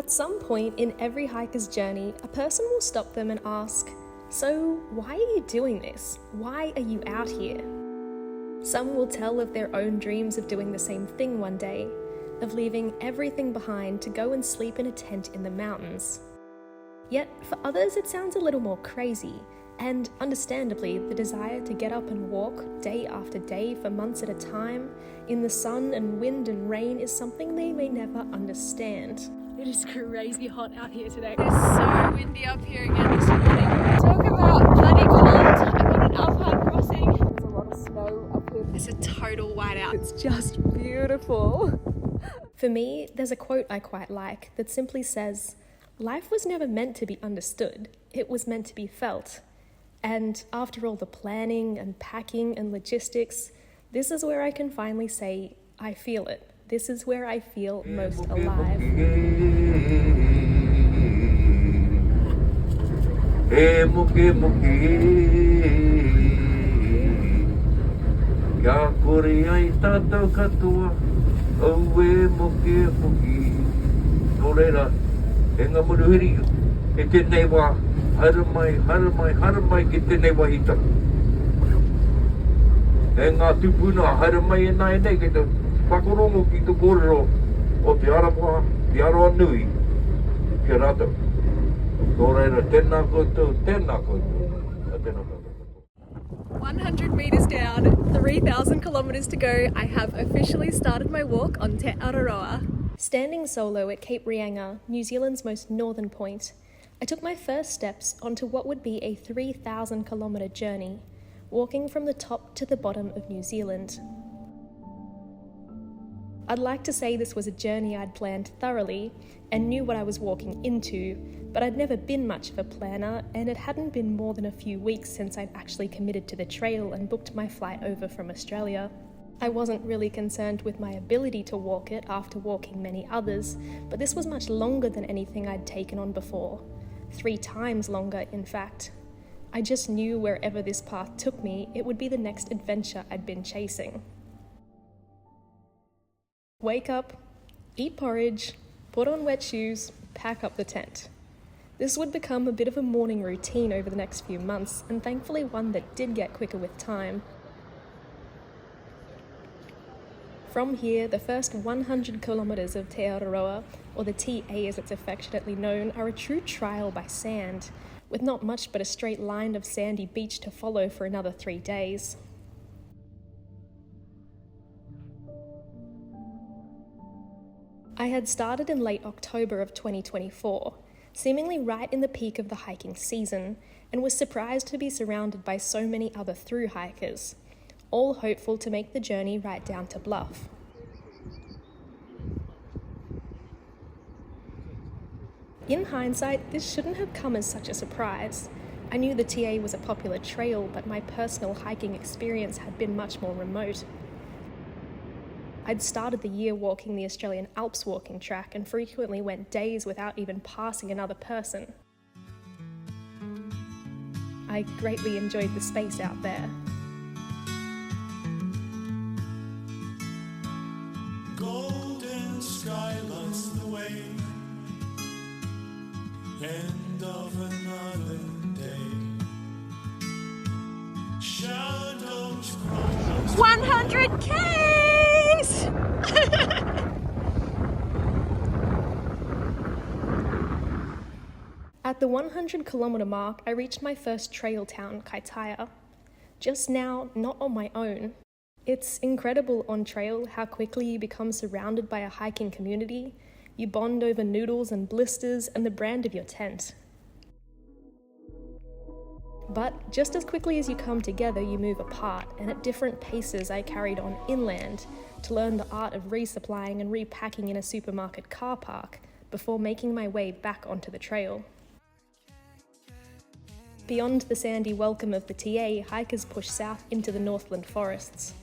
At some point in every hiker's journey, a person will stop them and ask, "So, why are you doing this? Why are you out here?" Some will tell of their own dreams of doing the same thing one day, of leaving everything behind to go and sleep in a tent in the mountains. Yet, for others it sounds a little more crazy, and understandably, the desire to get up and walk day after day for months at a time, in the sun and wind and rain, is something they may never understand. It is crazy hot out here today. It is so windy up here again this morning. Talk about bloody cold. I got an Alpine crossing. There's a lot of snow up here. It's a total whiteout. It's just beautiful. For me, there's a quote I quite like that simply says, "Life was never meant to be understood, it was meant to be felt." And after all the planning and packing and logistics, this is where I can finally say, I feel it. This is where I feel most alive. Haramai ki tēnei wahita. E ngā tupuna haramai e nai nei ki te whakarongo ki te kōrero o Te Araroa nui ki rātou. Tō reira, tēnā koutou, tēnā koutou, tēnā koutou. 100 meters down, 3,000 kilometers to go, I have officially started my walk on Te Araroa. Standing solo at Cape Reinga, New Zealand's most northern point, I took my first steps onto what would be a 3,000 kilometre journey, walking from the top to the bottom of New Zealand. I'd like to say this was a journey I'd planned thoroughly and knew what I was walking into, but I'd never been much of a planner, and it hadn't been more than a few weeks since I'd actually committed to the trail and booked my flight over from Australia. I wasn't really concerned with my ability to walk it after walking many others, but this was much longer than anything I'd taken on before. 3 times longer, in fact. I just knew wherever this path took me, it would be the next adventure I'd been chasing. Wake up, eat porridge, put on wet shoes, pack up the tent. This would become a bit of a morning routine over the next few months, and thankfully one that did get quicker with time. From here, the first 100 kilometres of Te Araroa, or the TA as it's affectionately known, are a true trial by sand, with not much but a straight line of sandy beach to follow for another 3 days. I had started in late October of 2024, seemingly right in the peak of the hiking season, and was surprised to be surrounded by so many other through hikers, all hopeful to make the journey right down to Bluff. In hindsight, this shouldn't have come as such a surprise. I knew the TA was a popular trail, but my personal hiking experience had been much more remote. I'd started the year walking the Australian Alps walking track and frequently went days without even passing another person. I greatly enjoyed the space out there. Golden sky lights the way. End of another day. Shadows cross 100 Ks! At the 100 kilometre mark, I reached my first trail town, Kaitaia. Just now, not on my own. It's incredible on trail how quickly you become surrounded by a hiking community. You bond over noodles and blisters and the brand of your tent. But just as quickly as you come together, you move apart, and at different paces I carried on inland to learn the art of resupplying and repacking in a supermarket car park before making my way back onto the trail. Beyond the sandy welcome of the TA, hikers push south into the Northland forests.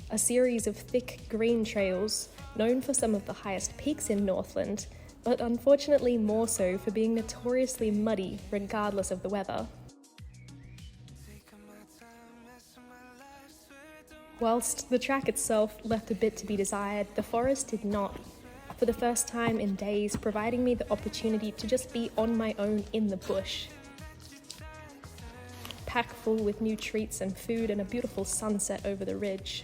A series of thick green trails, known for some of the highest peaks in Northland, but unfortunately more so for being notoriously muddy regardless of the weather. Whilst the track itself left a bit to be desired, the forest did not. for the first time in days, providing me the opportunity to just be on my own in the bush. Pack full with new treats and food and a beautiful sunset over the ridge.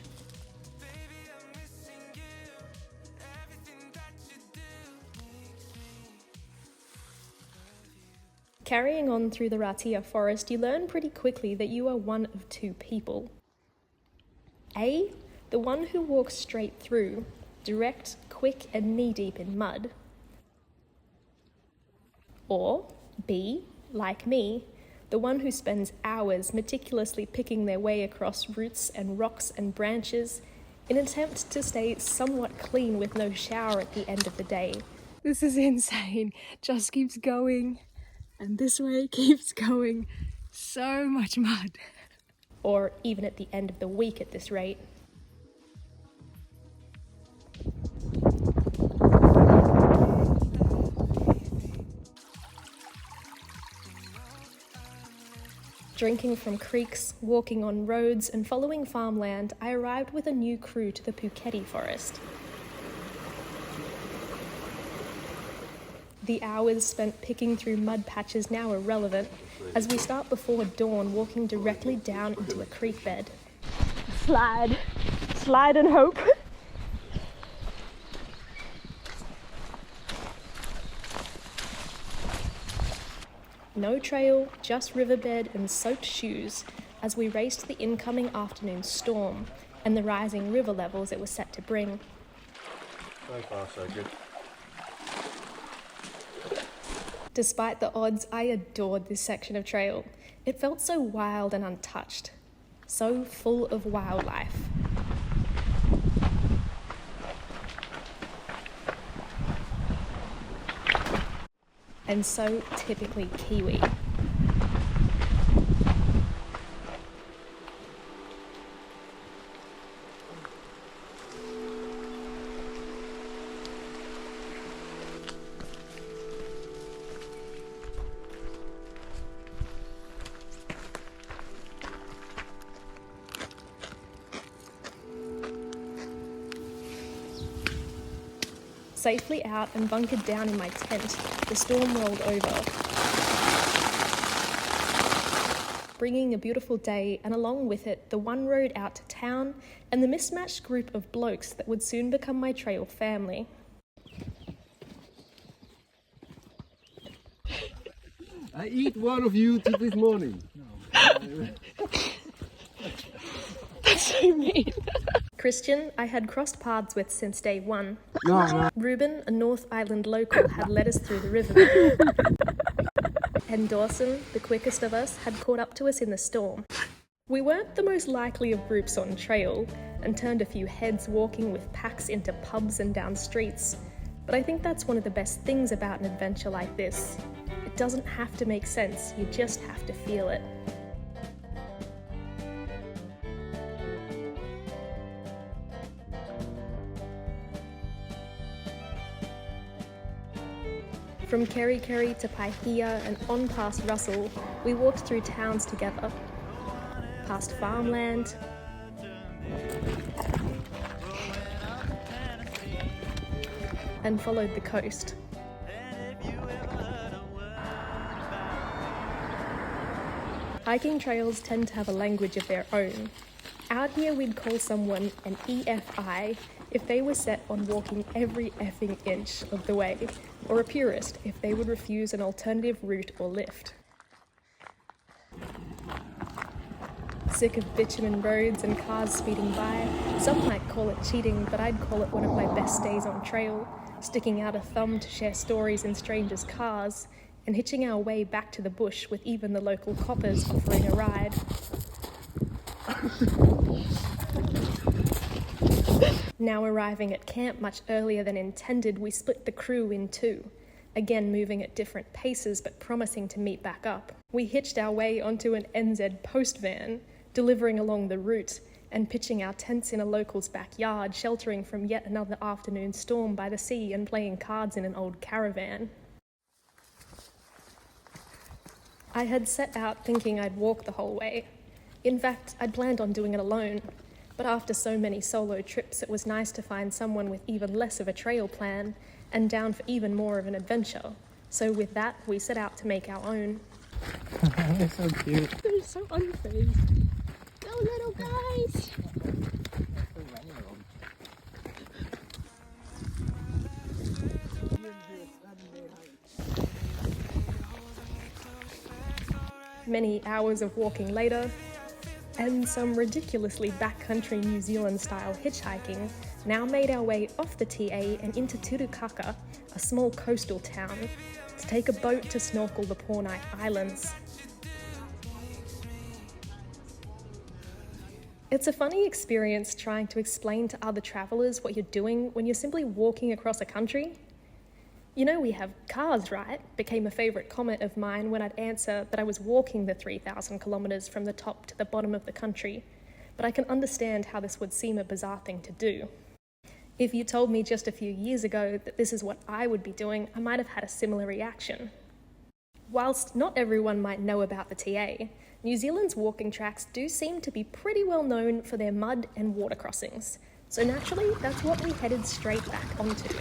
Carrying on through the Ratia forest, you learn pretty quickly that you are one of two people. A, the one who walks straight through, direct, quick and knee-deep in mud. Or B, like me, the one who spends hours meticulously picking their way across roots and rocks and branches in an attempt to stay somewhat clean with no shower at the end of the day. This is insane. Just keeps going, and this way keeps going. So much mud. Or even at the end of the week at this rate. Drinking from creeks, walking on roads and following farmland, I arrived with a new crew to the Puketi forest. The hours spent picking through mud patches now irrelevant, as we start before dawn walking directly down into a creek bed. Slide and hope. No trail, just riverbed and soaked shoes as we raced the incoming afternoon storm and the rising river levels it was set to bring. So far, so good. Despite the odds, I adored this section of trail. It felt so wild and untouched, so full of wildlife. And so typically Kiwi. Safely out and bunkered down in my tent, the storm rolled over, bringing a beautiful day and along with it the one road out to town and the mismatched group of blokes that would soon become my trail family. I eat one of you this morning. That's so mean. Christian, I had crossed paths with since day one. No. Reuben, a North Island local, had led us through the river. And Dawson, the quickest of us, had caught up to us in the storm. We weren't the most likely of groups on trail and turned a few heads walking with packs into pubs and down streets. But I think that's one of the best things about an adventure like this. It doesn't have to make sense, you just have to feel it. From Kerikeri to Paihia and on past Russell, we walked through towns together, past farmland, and followed the coast. Hiking trails tend to have a language of their own. Out here we'd call someone an EFI if they were set on walking every effing inch of the way, or a purist if they would refuse an alternative route or lift. Sick of bitumen roads and cars speeding by, some might call it cheating, but I'd call it one of my best days on trail, sticking out a thumb to share stories in strangers' cars, and hitching our way back to the bush with even the local coppers offering a ride. Now arriving at camp much earlier than intended, we split the crew in two, again moving at different paces but promising to meet back up. We hitched our way onto an NZ post van, delivering along the route, and pitching our tents in a local's backyard, sheltering from yet another afternoon storm by the sea and playing cards in an old caravan. I had set out thinking I'd walk the whole way. In fact, I'd planned on doing it alone. But after so many solo trips, it was nice to find someone with even less of a trail plan and down for even more of an adventure. So with that, we set out to make our own. They're so cute. They're so unfazed. Go little guys! Many hours of walking later, and some ridiculously backcountry New Zealand-style hitchhiking, now made our way off the TA and into Turukaka, a small coastal town, to take a boat to snorkel the Pornight Islands. It's a funny experience trying to explain to other travellers what you're doing when you're simply walking across a country. You know we have cars, right? Became a favourite comment of mine when I'd answer that I was walking the 3,000 kilometres from the top to the bottom of the country, but I can understand how this would seem a bizarre thing to do. If you told me just a few years ago that this is what I would be doing, I might have had a similar reaction. Whilst not everyone might know about the TA, New Zealand's walking tracks do seem to be pretty well known for their mud and water crossings, so naturally that's what we headed straight back onto.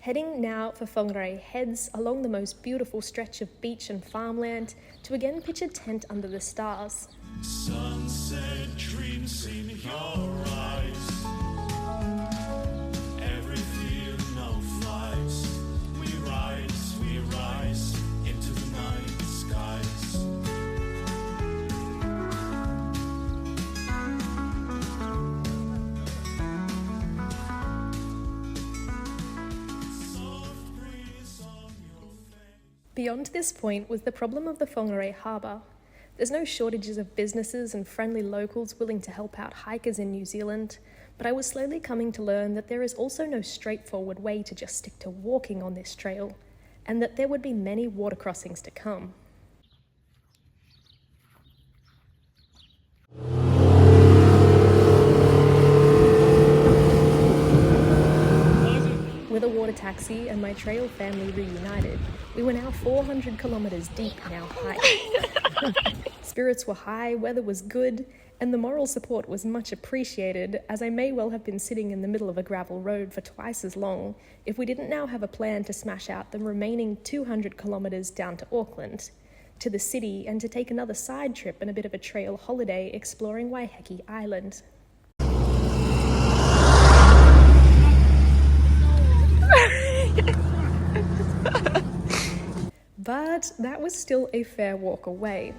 Heading now for Whangarei heads along the most beautiful stretch of beach and farmland to again pitch a tent under the stars. Sunset dreams in your eyes. Every fear now flies. We rise into the night skies. Soft breeze on your face. Beyond this point was the problem of the Whangarei harbour. There's no shortages of businesses and friendly locals willing to help out hikers in New Zealand, but I was slowly coming to learn that there is also no straightforward way to just stick to walking on this trail, and that there would be many water crossings to come. With a water taxi and my trail family reunited, we were now 400 kilometres deep in our hike. Spirits were high, weather was good, and the moral support was much appreciated, as I may well have been sitting in the middle of a gravel road for twice as long if we didn't now have a plan to smash out the remaining 200 kilometres down to Auckland, to the city, and to take another side trip and a bit of a trail holiday exploring Waiheke Island. But that was still a fair walk away.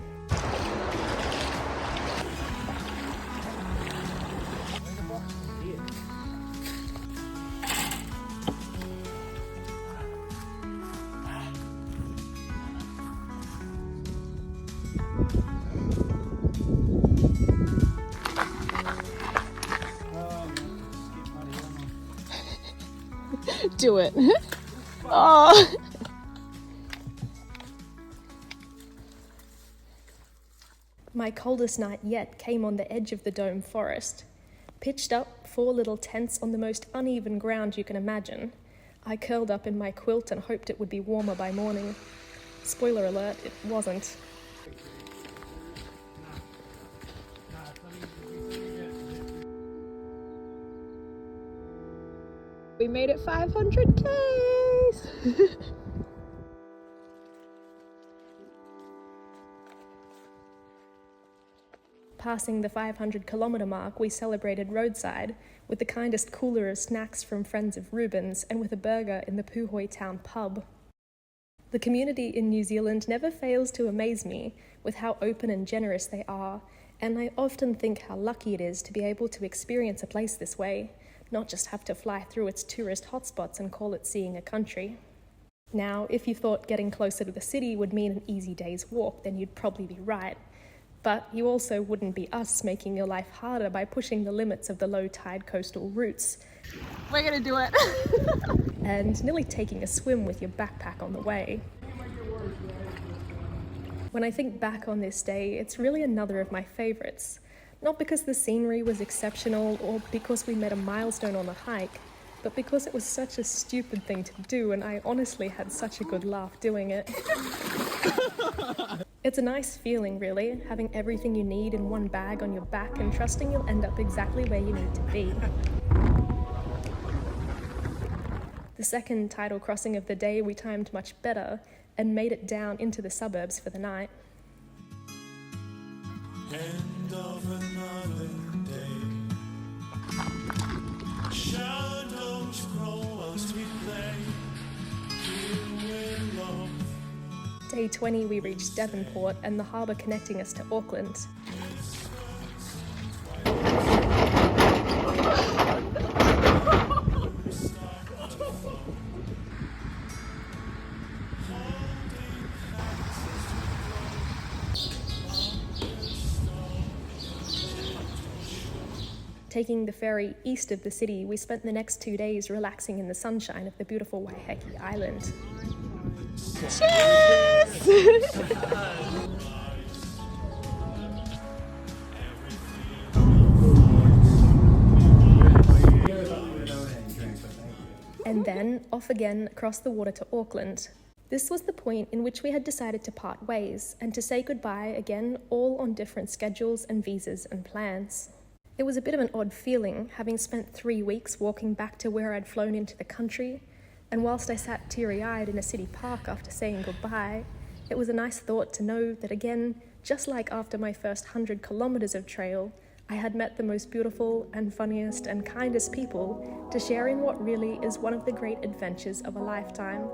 Do it. Oh. My coldest night yet came on the edge of the dome forest. Pitched up, 4 little tents on the most uneven ground you can imagine. I curled up in my quilt and hoped it would be warmer by morning. Spoiler alert, it wasn't. We made it 500 Ks! Passing the 500-kilometre mark, we celebrated roadside with the kindest cooler of snacks from Friends of Reuben's and with a burger in the Puhoi Town pub. The community in New Zealand never fails to amaze me with how open and generous they are, and I often think how lucky it is to be able to experience a place this way, not just have to fly through its tourist hotspots and call it seeing a country. Now, if you thought getting closer to the city would mean an easy day's walk, then you'd probably be right. But you also wouldn't be us making your life harder by pushing the limits of the low-tide coastal routes We're gonna do it. and nearly taking a swim with your backpack on the way. When I think back on this day, it's really another of my favourites. Not because the scenery was exceptional or because we met a milestone on the hike, but because it was such a stupid thing to do and I honestly had such a good laugh doing it. It's a nice feeling, really, having everything you need in one bag on your back and trusting you'll end up exactly where you need to be. The second tidal crossing of the day we timed much better and made it down into the suburbs for the night. End of another day. Shadows grow as we play. Here with love. Day 20 we reached Devonport and the harbour connecting us to Auckland. Taking the ferry east of the city, we spent the next 2 days relaxing in the sunshine of the beautiful Waiheke Island. And then off again across the water to Auckland. This was the point in which we had decided to part ways and to say goodbye again, all on different schedules and visas and plans. It was a bit of an odd feeling, having spent 3 weeks walking back to where I'd flown into the country, and whilst I sat teary-eyed in a city park after saying goodbye, it was a nice thought to know that again, just like after my first 100 kilometres of trail, I had met the most beautiful and funniest and kindest people to share in what really is one of the great adventures of a lifetime.